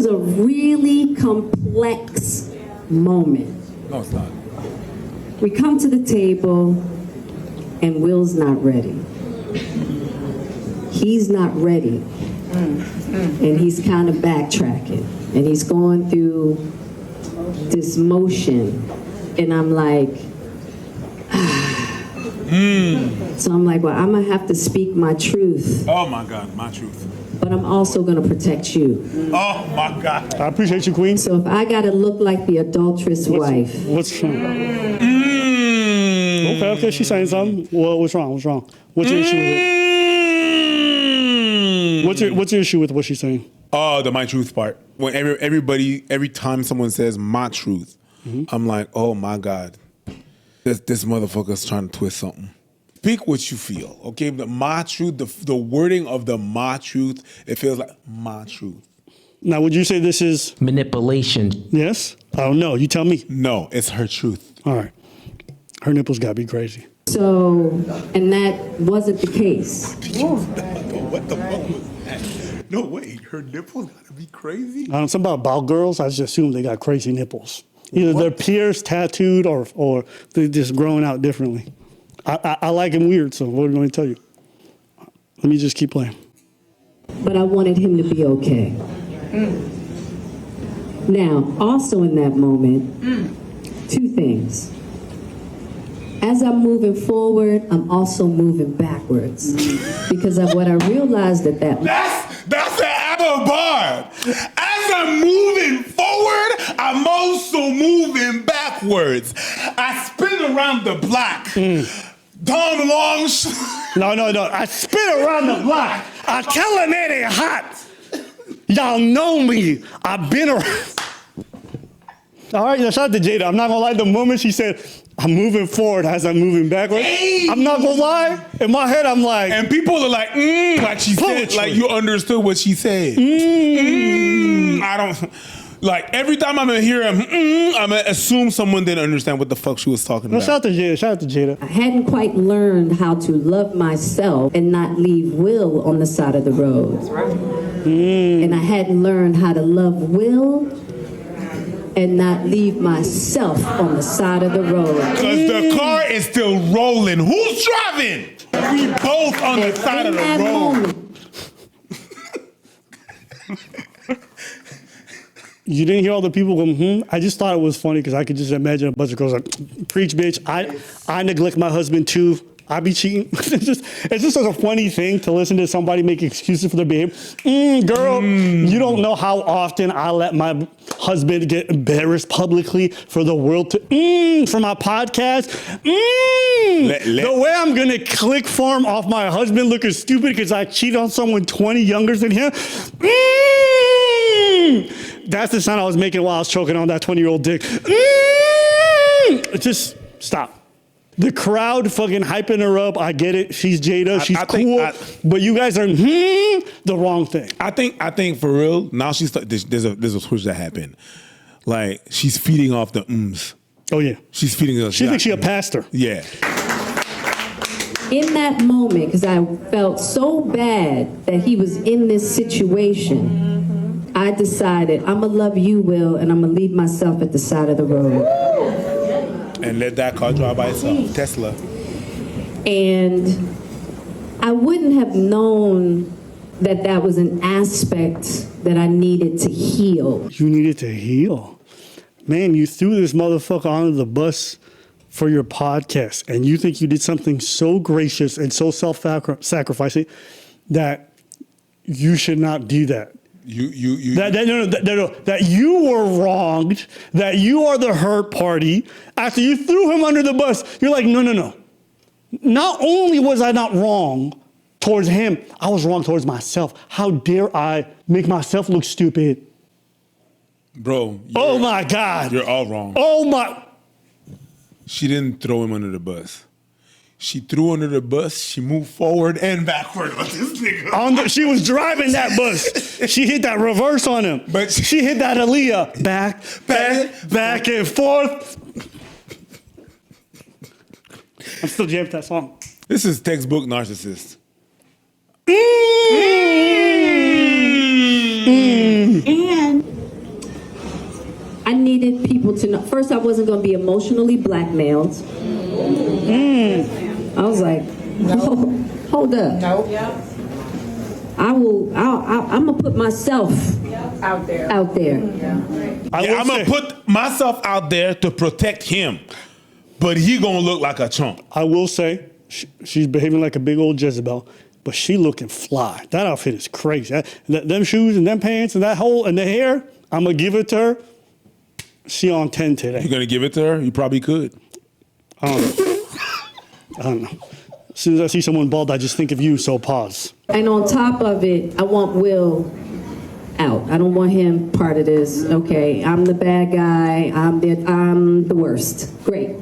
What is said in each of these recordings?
a really complex moment. No, it's not. We come to the table, and Will's not ready. He's not ready. And he's kind of backtracking. And he's going through this motion. And I'm like, So I'm like, well, I'm going to have to speak my truth. Oh, my God, my truth. But I'm also going to protect you. Oh, my God. I appreciate you, Queen. So if I got to look like the adulterous wife. What's wrong? Okay, she's saying something. Well, what's wrong? What's your issue with it? What's your issue with what she's saying? Oh, the my truth part. When every time someone says my truth, I'm like, oh my God, this motherfucker's trying to twist something. Speak what you feel, okay? The my truth, the wording of the my truth, it feels like my truth. Now, would you say this is manipulation? Yes? I don't know. You tell me. No, it's her truth. All right. Her nipples gotta be crazy. So, and that wasn't the case. What the fuck was that? No way, her nipples gotta be crazy? I don't know, something about girls, I just assume they got crazy nipples. Either they're pierced, tattooed, or they're just growing out differently. I like them weird, so what am I going to tell you? Let me just keep playing. But I wanted him to be okay. Now, also in that moment, two things. As I'm moving forward, I'm also moving backwards. Because of what I realized at that That's an avant-garde. As I'm moving forward, I'm also moving backwards. I spin around the block. Tom Long. No. I spin around the block. I tell them it ain't hot. Y'all know me. I've been around. All right, shout out to Jada. I'm not gonna lie. The moment she said, I'm moving forward as I'm moving backward, I'm not gonna lie. In my head, I'm like, and people are like, like she said, like you understood what she said. I don't. Like, every time I'm gonna hear him, I'm gonna assume someone didn't understand what the fuck she was talking about. Shout out to Jada. I hadn't quite learned how to love myself and not leave Will on the side of the road. And I hadn't learned how to love Will and not leave myself on the side of the road. Because the car is still rolling. Who's driving? We both on the side of the road. Moment, You didn't hear all the people going, I just thought it was funny because I could just imagine a bunch of girls like, preach, bitch. I neglect my husband too. I be cheating. It's just such a funny thing to listen to somebody make excuses for their behavior. Girl, you don't know how often I let my husband get embarrassed publicly for the world to, for my podcast. The way I'm going to click farm off my husband looking stupid because I cheated on someone 20 younger than him. That's the sound I was making while I was choking on that 20-year-old dick. Just stop. The crowd fucking hyping her up. I get it. She's Jada. She's cool. But you guys are the wrong thing. I think for real, now there's a switch that happened. Like, she's feeding off the Oh, yeah. She's feeding us. She thinks she's a pastor. Yeah. in that moment, because I felt so bad that he was in this situation, I decided I'm going to love you, Will, and I'm going to leave myself at the side of the road. And let that car drive by itself. Tesla. And I wouldn't have known that that was an aspect that I needed to heal. You needed to heal. Man, you threw this motherfucker onto the bus for your podcast, and you think you did something so gracious and so self-sacrificing that you should not do that. That you were wronged, that you are the hurt party. After you threw him under the bus, you're like, no. Not only was I not wrong towards him, I was wrong towards myself. How dare I make myself look stupid? Bro. Oh my God. You're all wrong. Oh my. She didn't throw him under the bus. She threw under the bus. She moved forward and backward with this nigga. She was driving that bus. She hit that reverse on him. But she hit that Aaliyah. Back and forth. I'm still jamming that song. This is textbook narcissist. And I needed people to know. First, I wasn't going to be emotionally blackmailed. I was like, hold up. No. I'm going to put myself Out there. I'm gonna put myself out there to protect him, but he gonna look like a chump. I will say, she's behaving like a big old Jezebel, but she looking fly. That outfit is crazy. Them shoes and them pants and that hole and the hair, I'm gonna give it to her. She on 10 today. You gonna give it to her? You probably could. I don't know. As soon as I see someone bald, I just think of you, so pause. And on top of it, I want Will out. I don't want him part of this. Okay, I'm the bad guy. I'm the worst. Great.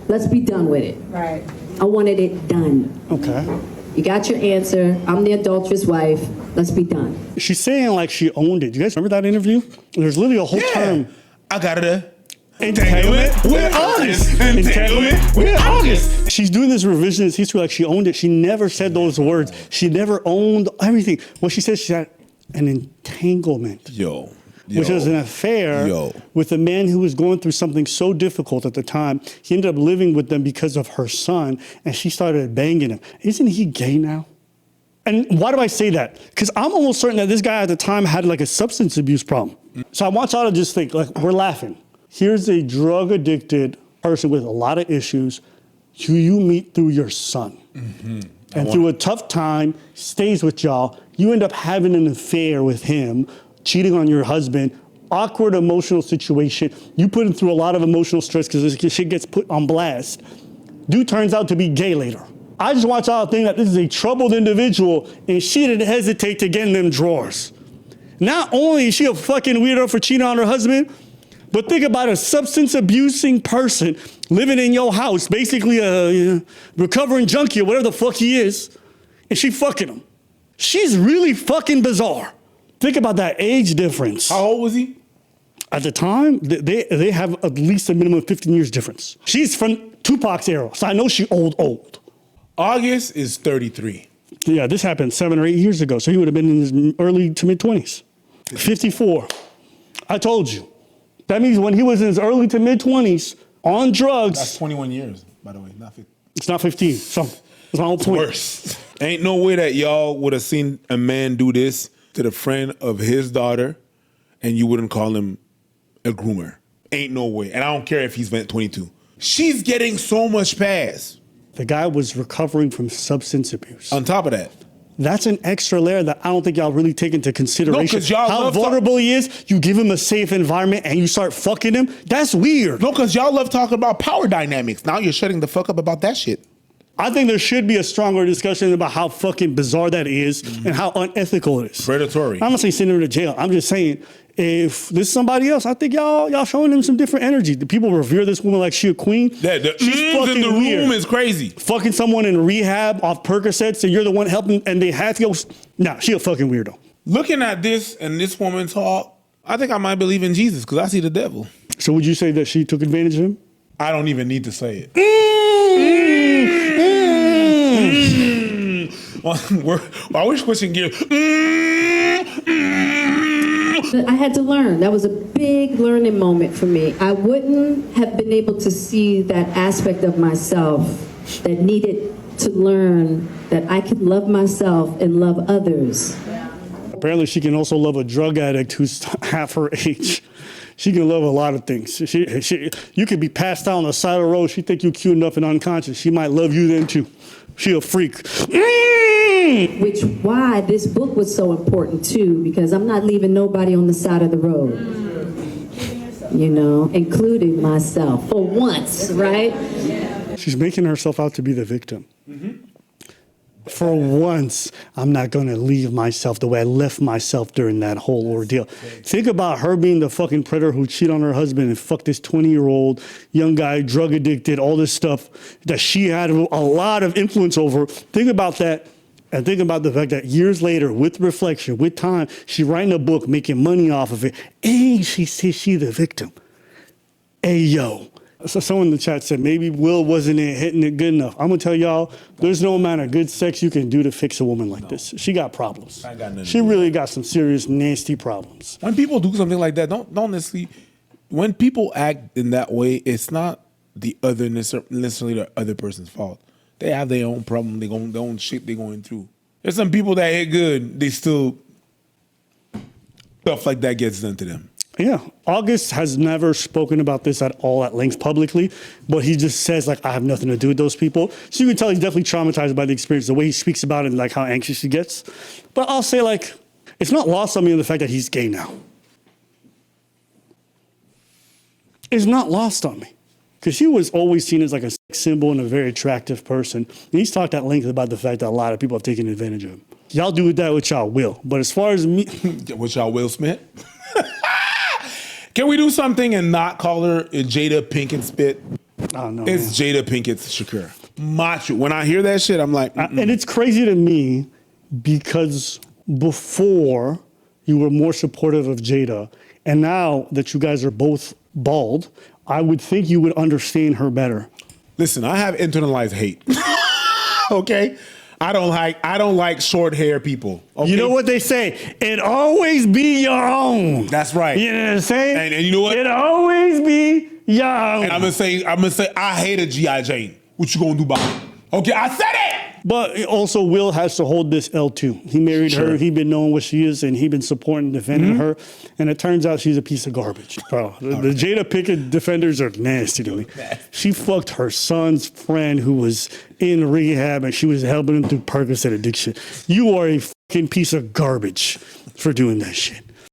Let's be done with it. Right. I wanted it done. Okay. You got your answer. I'm the adulterous wife. Let's be done. She's saying like she owned it. You guys remember that interview? There's literally a whole term. I got it. Entanglement with August. Entanglement with August. She's doing this revisionist history like she owned it. She never said those words. She never owned everything. What she said, she had an entanglement. Which was an affair with a man who was going through something so difficult at the time. He ended up living with them because of her son, and she started banging him. Isn't he gay now? And why do I say that? Because I'm almost certain that this guy at the time had like a substance abuse problem. So I want y'all to just think, like, we're laughing. Here's a drug-addicted person with a lot of issues who you meet through your son. And through a tough time, stays with y'all. You end up having an affair with him, cheating on your husband, awkward emotional situation. You put him through a lot of emotional stress because this shit gets put on blast. Dude turns out to be gay later. I just want y'all to think that this is a troubled individual and she didn't hesitate to get in them drawers. Not only is she a fucking weirdo for cheating on her husband, but think about a substance abusing person living in your house, basically a recovering junkie or whatever the fuck he is, and she fucking him. She's really fucking bizarre. Think about that age difference. How old was he? At the time, they have at least a minimum of 15 years difference. She's from Tupac's era, so I know she old. August is 33. Yeah, this happened 7 or 8 years ago, so he would have been in his early to mid 20s. 54. I told you. That means when he was in his early to mid 20s on drugs. That's 21 years, by the way, not 15. It's not 15. So that's my whole point. Worse. Ain't no way that y'all would have seen a man do this to the friend of his daughter and you wouldn't call him a groomer. Ain't no way. And I don't care if he's 22. She's getting so much pass. The guy was recovering from substance abuse. On top of that. That's an extra layer that I don't think y'all really take into consideration. No, 'cause y'all how love vulnerable he is, you give him a safe environment and you start fucking him. That's weird. No, because y'all love talking about power dynamics. Now you're shutting the fuck up about that shit. I think there should be a stronger discussion about how fucking bizarre that is and how unethical it is. Predatory. I'm not saying send him to jail. I'm just saying if this is somebody else, I think y'all showing them some different energy. The people revere this woman like she a queen. Yeah, the She's fucking in the weird. room is crazy. Fucking someone in rehab off Percocets and you're the one helping and they have to go. Nah, she a fucking weirdo. Looking at this and this woman talk, I think I might believe in Jesus because I see the devil. So would you say that she took advantage of him? I don't even need to say it. Are we switching gears? I had to learn. That was a big learning moment for me. I wouldn't have been able to see that aspect of myself that needed to learn that I could love myself and love others. Apparently she can also love a drug addict who's half her age. She can love a lot of things. You could be passed out on the side of the road. She think you cute enough and unconscious. She might love you then too. She a freak. Which why this book was so important too, because I'm not leaving nobody on the side of the road. You know, including myself for once, right? She's making herself out to be the victim. For once, I'm not going to leave myself the way I left myself during that whole ordeal. Think about her being the fucking predator who cheated on her husband and fucked this 20-year-old young guy, drug addicted, all this stuff that she had a lot of influence over. Think about that. And think about the fact that years later, with reflection, with time, she's writing a book, making money off of it. And she says she's the victim. Hey, yo. So someone in the chat said, maybe Will wasn't hitting it good enough. I'm going to tell y'all, there's no amount of good sex you can do to fix a woman like this. She got problems. I got nothing She really got some serious, nasty problems. When people do something like that, don't necessarily when people act in that way, it's not the other necessarily the other person's fault. They have their own problem, their own shit they're going through. There's some people that hit good, they still stuff like that gets done to them. Yeah, August has never spoken about this at all at length publicly, but he just says like, I have nothing to do with those people. So you can tell he's definitely traumatized by the experience, the way he speaks about it and like how anxious he gets. But I'll say like, it's not lost on me the fact that he's gay now. It's not lost on me because he was always seen as like a sex symbol and a very attractive person. And he's talked at length about the fact that a lot of people have taken advantage of him. Y'all do with that what y'all will. But as far as me, what y'all Will Smith? Can we do something and not call her Jada Pinkett Smith? I don't know. It's Jada Pinkett Shakur. Macho. When I hear that shit, I'm like, and it's crazy to me because before you were more supportive of Jada, and now that you guys are both bald, I would think you would understand her better. Listen, I have internalized hate. Okay? I don't like short hair people. Okay? You know what they say? It always be your own. That's right. You know what I'm saying? And you know what? It always be your own. And I'm gonna say, I hate a G.I. Jane. What you gonna do about it? Okay, I said it! But also, Will has to hold this L too. He married her. He been knowing what she is, and he been supporting and defending her. And it turns out she's a piece of garbage, bro. The Jada Pinkett defenders are nasty to me. She fucked her son's friend who was in rehab, and she was helping him through Percocet addiction. You are a fucking piece of garbage for doing that shit.